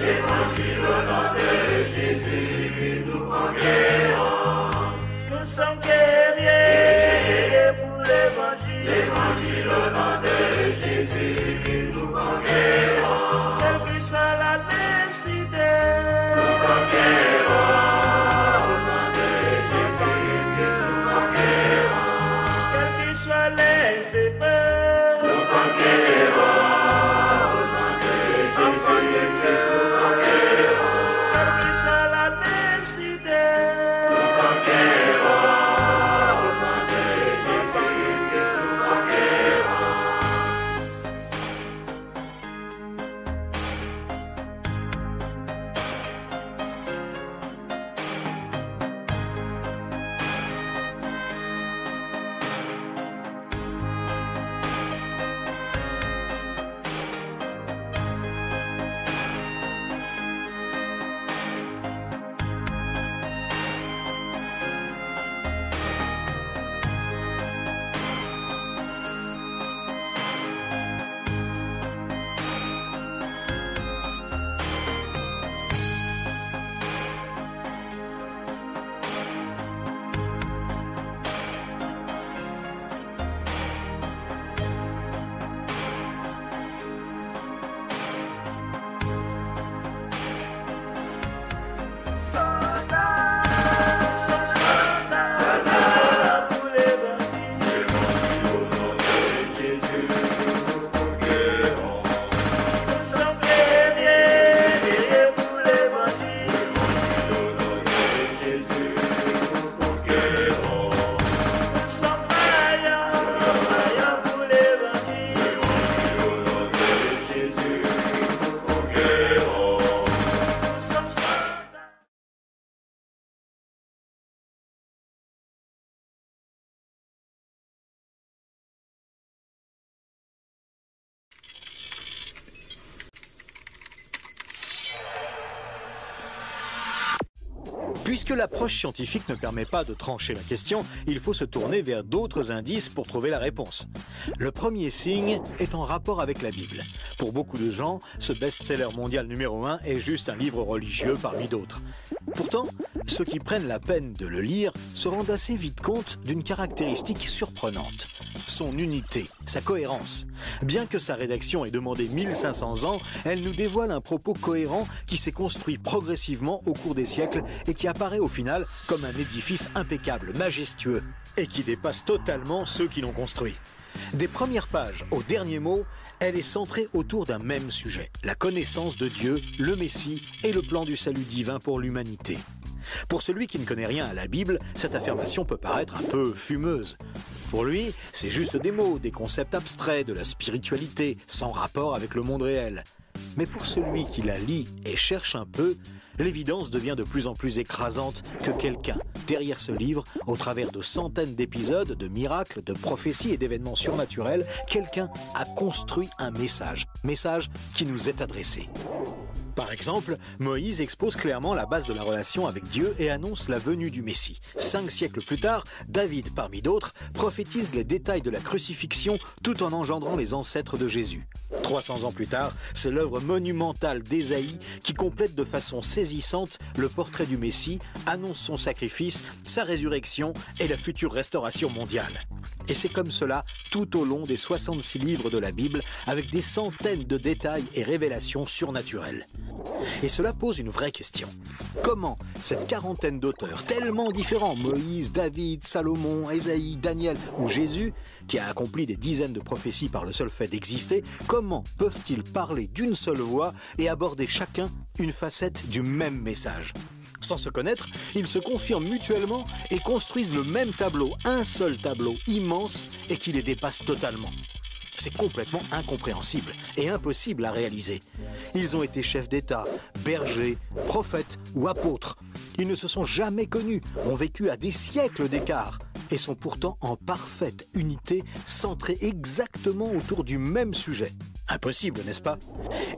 Évangile au nom de Jésus, nous conquérons. Nous sommes guerriers pour l'évangile. Évangile au nom de Jésus, nous conquérons. Quelle que soit la nécessité, Nous conquérons. Au nom de Jésus, nous conquérons. quelles que soient les épreuves, Nous conquérons. Au nom de Jésus, nous conquérons. quelle que soit la nécessité, Nous conquérons. Au nom de Jésus, nous conquérons. soldats pour l'évangile. Évangile au nom de Jésus, nous conquérons. Nous sommes guerriers pour l'évangile. Évangile au nom de Jésus, nous conquérons. Nous sommes vaillants pour l'évangile. Évangile au nom de Jésus, nous conquérons. Nous sommes soldats. Puisque l'approche scientifique ne permet pas de trancher la question, il faut se tourner vers d'autres indices pour trouver la réponse. Le premier signe est en rapport avec la Bible. Pour beaucoup de gens, ce best-seller mondial numéro 1 est juste un livre religieux parmi d'autres. Pourtant, ceux qui prennent la peine de le lire se rendent assez vite compte d'une caractéristique surprenante. Son unité, sa cohérence. Bien que sa rédaction ait demandé 1500 ans, elle nous dévoile un propos cohérent qui s'est construit progressivement au cours des siècles et qui apparaît au final comme un édifice impeccable, majestueux, et qui dépasse totalement ceux qui l'ont construit. Des premières pages au dernier mot, elle est centrée autour d'un même sujet, la connaissance de Dieu, le Messie et le plan du salut divin pour l'humanité. Pour celui qui ne connaît rien à la Bible, cette affirmation peut paraître un peu fumeuse. Pour lui, c'est juste des mots, des concepts abstraits, de la spiritualité, sans rapport avec le monde réel. Mais pour celui qui la lit et cherche un peu, l'évidence devient de plus en plus écrasante que quelqu'un, derrière ce livre, au travers de centaines d'épisodes, de miracles, de prophéties et d'événements surnaturels, quelqu'un a construit un message qui nous est adressé. Par exemple, Moïse expose clairement la base de la relation avec Dieu et annonce la venue du Messie. 5 siècles plus tard, David, parmi d'autres, prophétise les détails de la crucifixion tout en engendrant les ancêtres de Jésus. 300 ans plus tard, c'est l'œuvre monumentale d'Ésaïe qui complète de façon saisissante le portrait du Messie, annonce son sacrifice, sa résurrection et la future restauration mondiale. Et c'est comme cela tout au long des 66 livres de la Bible, avec des centaines de détails et révélations surnaturelles. Et cela pose une vraie question. Comment cette quarantaine d'auteurs tellement différents, Moïse, David, Salomon, Ésaïe, Daniel ou Jésus, qui a accompli des dizaines de prophéties par le seul fait d'exister, comment peuvent-ils parler d'une seule voix et aborder chacun une facette du même message ? Sans se connaître, ils se confirment mutuellement et construisent le même tableau, un seul tableau immense et qui les dépasse totalement. C'est complètement incompréhensible et impossible à réaliser. Ils ont été chefs d'État, bergers, prophètes ou apôtres. Ils ne se sont jamais connus, ont vécu à des siècles d'écart et sont pourtant en parfaite unité, centrés exactement autour du même sujet. Impossible, n'est-ce pas?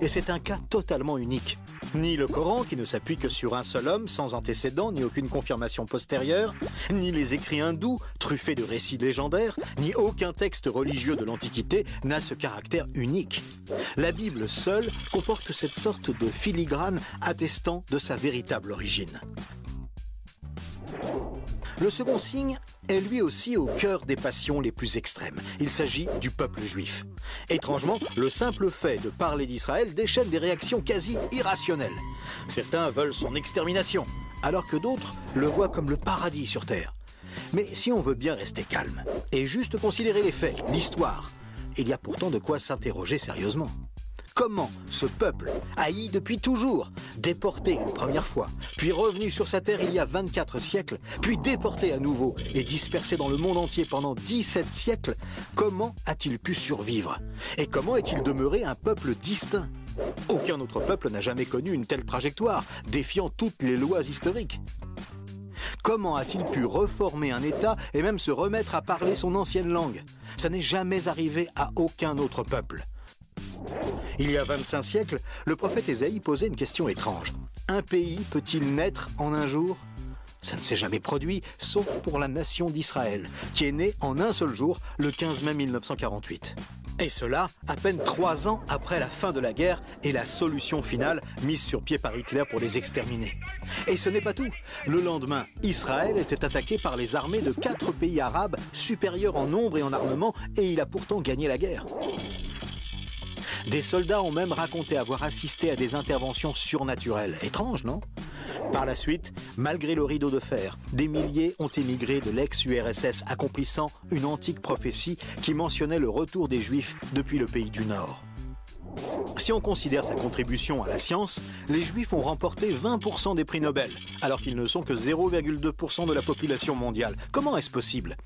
Et c'est un cas totalement unique. Ni le Coran, qui ne s'appuie que sur un seul homme, sans antécédent, ni aucune confirmation postérieure, ni les écrits hindous, truffés de récits légendaires, ni aucun texte religieux de l'Antiquité n'a ce caractère unique. La Bible seule comporte cette sorte de filigrane attestant de sa véritable origine. Le second signe est lui aussi au cœur des passions les plus extrêmes. Il s'agit du peuple juif. Étrangement, le simple fait de parler d'Israël déchaîne des réactions quasi irrationnelles. Certains veulent son extermination, alors que d'autres le voient comme le paradis sur terre. Mais si on veut bien rester calme et juste considérer les faits, l'histoire, il y a pourtant de quoi s'interroger sérieusement. Comment ce peuple, haï depuis toujours, déporté une première fois, puis revenu sur sa terre il y a 24 siècles, puis déporté à nouveau et dispersé dans le monde entier pendant 17 siècles, comment a-t-il pu survivre? Et comment est-il demeuré un peuple distinct? Aucun autre peuple n'a jamais connu une telle trajectoire, défiant toutes les lois historiques. Comment a-t-il pu reformer un État et même se remettre à parler son ancienne langue? Ça n'est jamais arrivé à aucun autre peuple. Il y a 25 siècles, le prophète Ésaïe posait une question étrange. Un pays peut-il naître en un jour? Ça ne s'est jamais produit, sauf pour la nation d'Israël, qui est née en un seul jour, le 15 mai 1948. Et cela, à peine 3 ans après la fin de la guerre et la solution finale mise sur pied par Hitler pour les exterminer. Et ce n'est pas tout. Le lendemain, Israël était attaqué par les armées de 4 pays arabes, supérieurs en nombre et en armement, et il a pourtant gagné la guerre. Des soldats ont même raconté avoir assisté à des interventions surnaturelles. Étrange, non? Par la suite, malgré le rideau de fer, des milliers ont émigré de l'ex-URSS, accomplissant une antique prophétie qui mentionnait le retour des Juifs depuis le pays du Nord. Si on considère sa contribution à la science, les Juifs ont remporté 20% des prix Nobel, alors qu'ils ne sont que 0,2% de la population mondiale. Comment est-ce possible?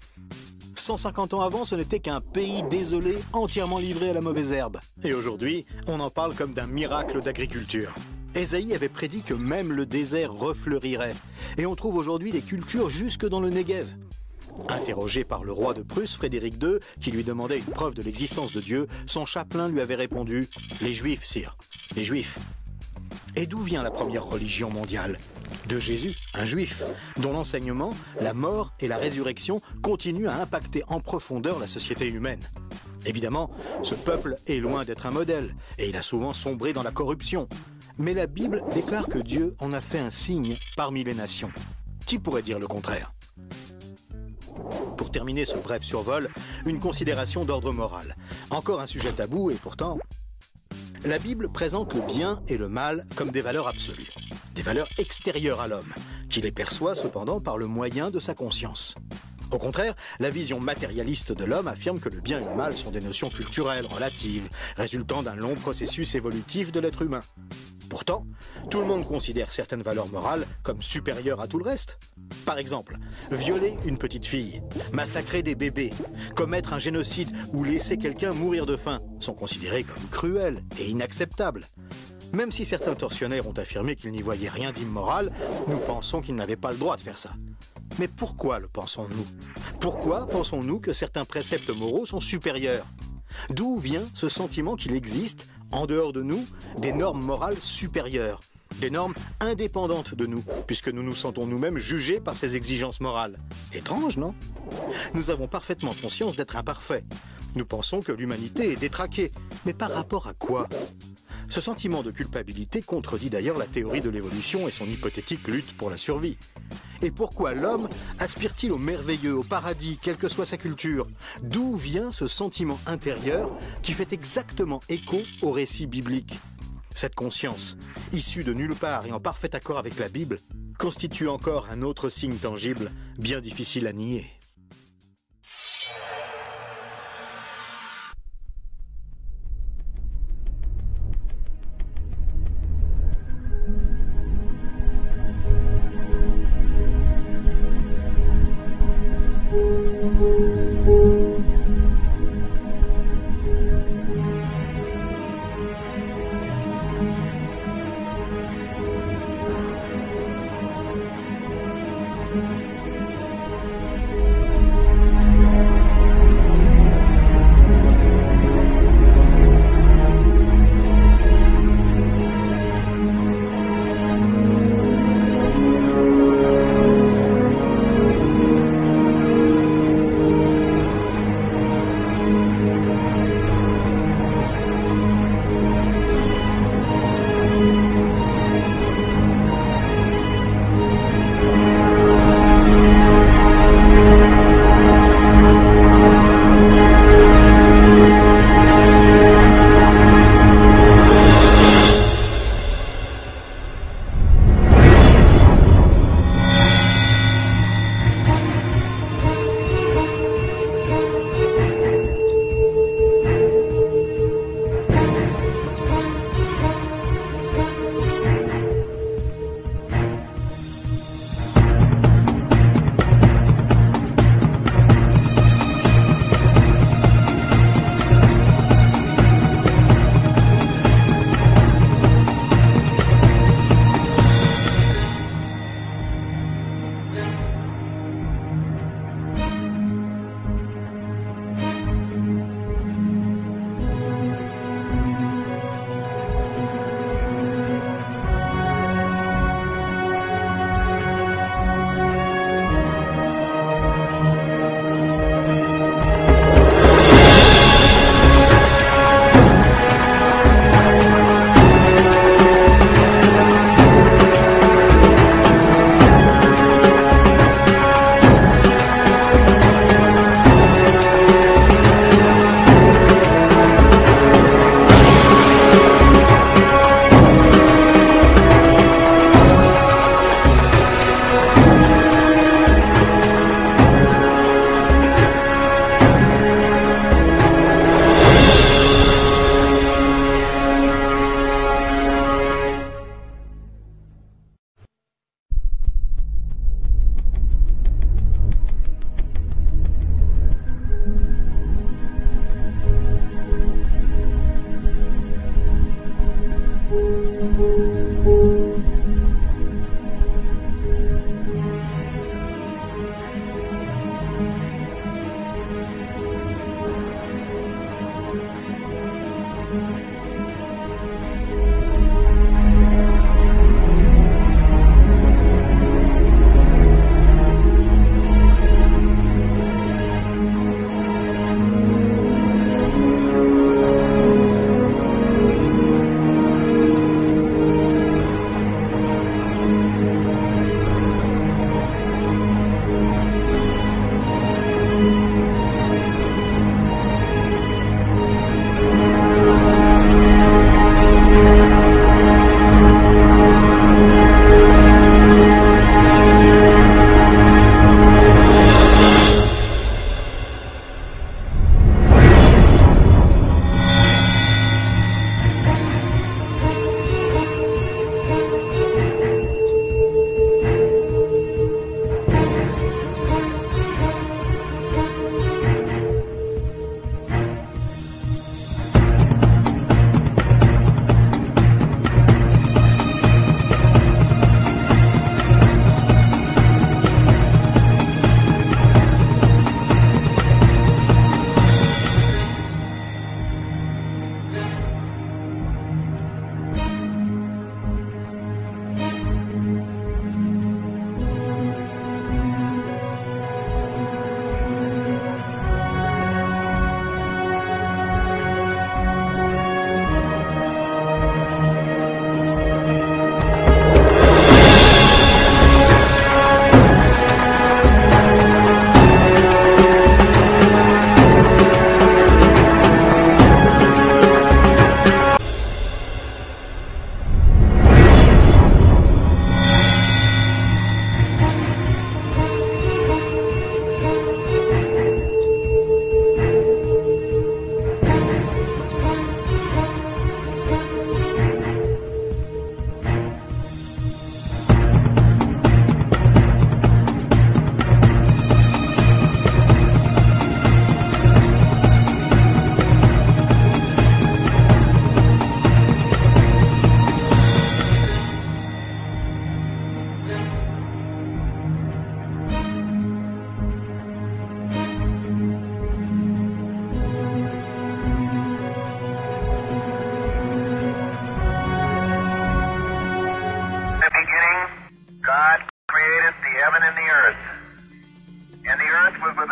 150 ans avant, ce n'était qu'un pays désolé, entièrement livré à la mauvaise herbe. Et aujourd'hui, on en parle comme d'un miracle d'agriculture. Ésaïe avait prédit que même le désert refleurirait. Et on trouve aujourd'hui des cultures jusque dans le Negev. Interrogé par le roi de Prusse, Frédéric II, qui lui demandait une preuve de l'existence de Dieu, son chapelain lui avait répondu « Les Juifs, sire, les Juifs ». Et d'où vient la première religion mondiale? De Jésus, un juif, dont l'enseignement, la mort et la résurrection continuent à impacter en profondeur la société humaine. Évidemment, ce peuple est loin d'être un modèle, et il a souvent sombré dans la corruption. Mais la Bible déclare que Dieu en a fait un signe parmi les nations. Qui pourrait dire le contraire? Pour terminer ce bref survol, une considération d'ordre moral. Encore un sujet tabou et pourtant... La Bible présente le bien et le mal comme des valeurs absolues, des valeurs extérieures à l'homme, qui les perçoit cependant par le moyen de sa conscience. Au contraire, la vision matérialiste de l'homme affirme que le bien et le mal sont des notions culturelles, relatives, résultant d'un long processus évolutif de l'être humain. Pourtant, tout le monde considère certaines valeurs morales comme supérieures à tout le reste. Par exemple, violer une petite fille, massacrer des bébés, commettre un génocide ou laisser quelqu'un mourir de faim sont considérés comme cruels et inacceptables. Même si certains tortionnaires ont affirmé qu'ils n'y voyaient rien d'immoral, nous pensons qu'ils n'avaient pas le droit de faire ça. Mais pourquoi le pensons-nous? Pourquoi pensons-nous que certains préceptes moraux sont supérieurs? D'où vient ce sentiment qu'il existe, en dehors de nous, des normes morales supérieures, des normes indépendantes de nous, puisque nous nous sentons nous-mêmes jugés par ces exigences morales? Étrange, non? Nous avons parfaitement conscience d'être imparfaits. Nous pensons que l'humanité est détraquée, mais par rapport à quoi? Ce sentiment de culpabilité contredit d'ailleurs la théorie de l'évolution et son hypothétique lutte pour la survie. Et pourquoi l'homme aspire-t-il au merveilleux, au paradis, quelle que soit sa culture? D'où vient ce sentiment intérieur qui fait exactement écho au récit biblique? Cette conscience, issue de nulle part et en parfait accord avec la Bible, constitue encore un autre signe tangible, bien difficile à nier.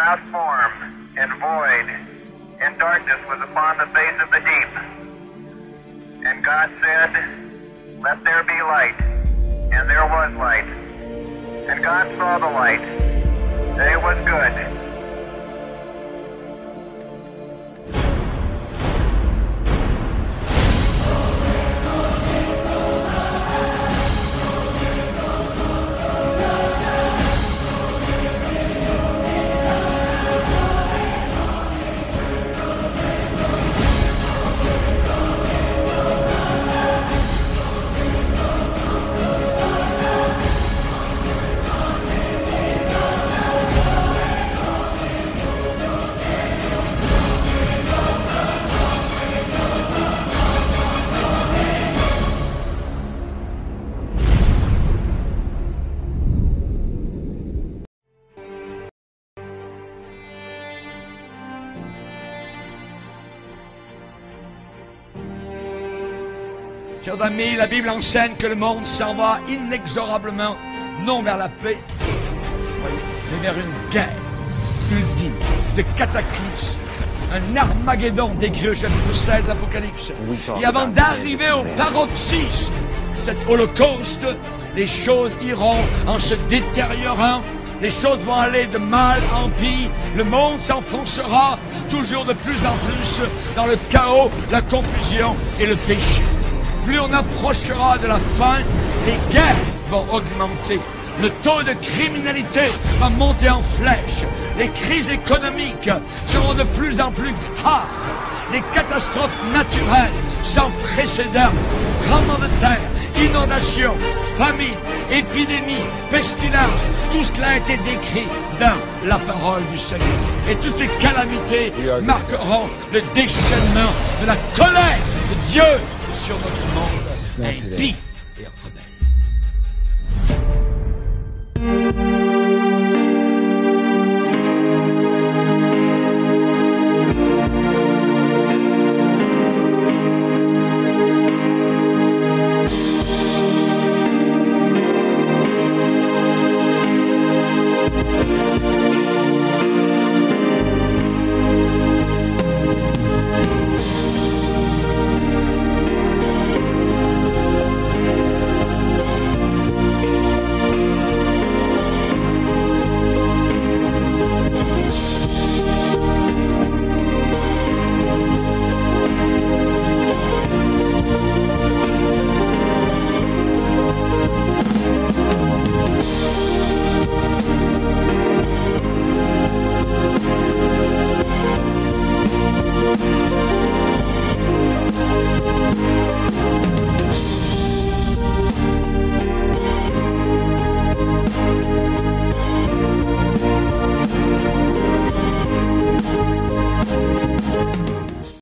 without form and void, and darkness was upon the face of the deep. And God said, "Let there be light." And there was light. And God saw the light, that it was good. Chers amis, la Bible enseigne que le monde s'en va inexorablement, non vers la paix, mais vers une guerre ultime, de cataclysme, un Armageddon décrit au chapitre 7 de l'Apocalypse. Et avant d'arriver au paroxysme, cet holocauste, les choses iront en se détériorant, les choses vont aller de mal en pire, le monde s'enfoncera toujours de plus en plus dans le chaos, la confusion et le péché. Plus on approchera de la fin, les guerres vont augmenter. Le taux de criminalité va monter en flèche. Les crises économiques seront de plus en plus graves. Les catastrophes naturelles sans précédent, tremblements de terre, inondations, famine, épidémies, pestilences, tout cela a été décrit dans la parole du Seigneur. Et toutes ces calamités marqueront le déchaînement de la colère de Dieu sur notre monde impie.